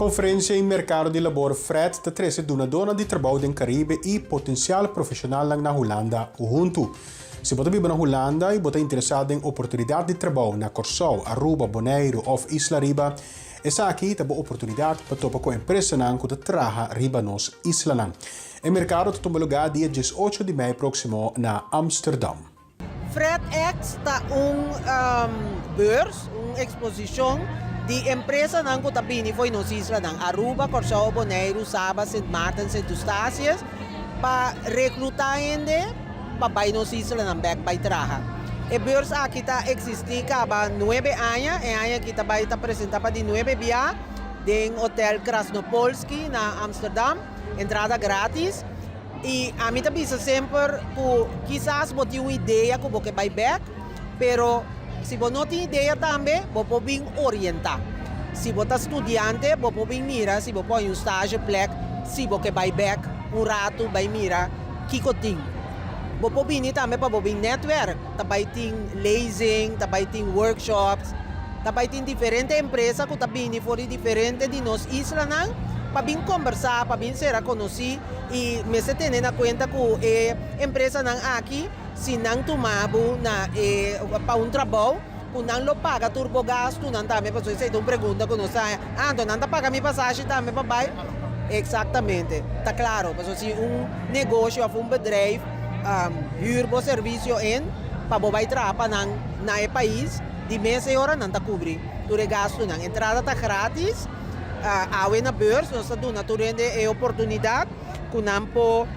Conferência em mercado de labor FRET te trece dona de trabalho do Caribe e potencial profissional na Holanda junto. Se você vive na Holanda e você é interessado em oportunidade de trabalho na Corsol, Aruba, Bonaire ou Isla Riba, essa aqui é uma oportunidade para topar com a empresa que trabalha riba nos isla. O mercado toma lugar dia 18 de maio próximo na Amsterdam. FredX está beurs, uma exposição de empresa que está vindo foi nos islas Aruba, Corsol, Bonaire, Saba, Sint Maarten, Sint Eustatius para recrutar gente para ir nos islas para trabalhar. A beurs aqui está existindo há 9 anos, e ano que vai estar apresentada de 9 dias no Hotel Krasnopolski na Amsterdam, entrada grátis. E a mim também sempre que quizás você tem uma ideia que você vai back, pero se você não tem ideia também, você pode orientar. Se você é estudante, você pode mirar, se você põe um estágio plek, se você vai back, rato vai mirar, que você tem. Você pode vir também para o network, também tem leasing, também tem workshops, também tem diferentes empresas que também foram diferentes de nós islas, para vir conversar, para vir ser conhecido e me se tendo na conta que a empresa aqui, se não tomamos para um trabalho, que não lo paga turbogasto, não também, porque você tem uma pergunta que nós não paga minha passagem também para baixo. Exatamente, está claro, porque se negócio ou bedrijf huur o serviço para você trabalhar no país, de mês e hora não está cobrindo. Tu gasto não, entrada está grátis. Awe na beurs, nós estamos dando a oportunidade que nós podemos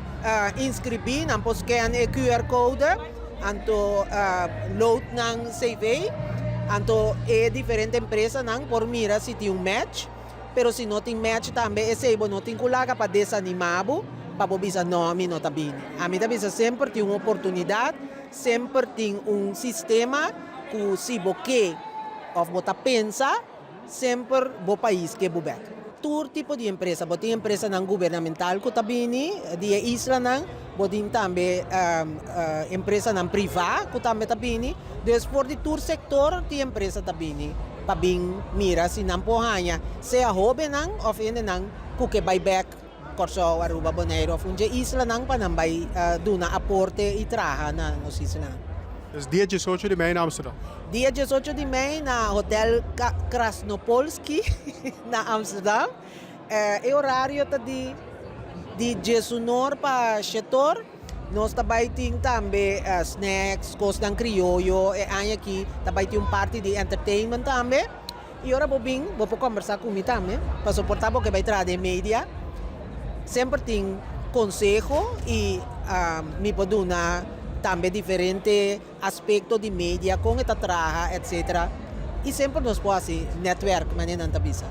inscrever, nós podemos scan o QR code, anto load ng CV, anto diferente empresa nang por mira se tem match, pero se não tem match também esse não tem kulaga para desanimado, para bisa nome não tá bem. A mim também sempre tem uma oportunidade, sempre tem sistema que se você of você pensa sempre o país que bubek. Todo tipo de empresa, botem empresa não governamental que também de isla não, botem também empresa não privada que também, depois de todo sector de empresa também, para bem mira se não porranha, se a jovem não ou ainda não, que vai back, Corsol, Aruba, Bonaire, ou onde isla não para não vai dar aporte e trabalhar na nos isla. Dus dia 18 de maio na Amsterdam. Dia 18 de maio na Hotel Krasnopolski na Amsterdam. O horário está de 19 para 7 horas. Nós também temos também snacks, coisas criollo. E aqui também tem parte de entertainment também. E agora vou conversar com ele também, para suportar porque vai trazer mídia. Sempre tem conselho e me pode dar também diferentes aspectos de mídia, como está trabalha, etc. E sempre nos pode network, mas não está bisa.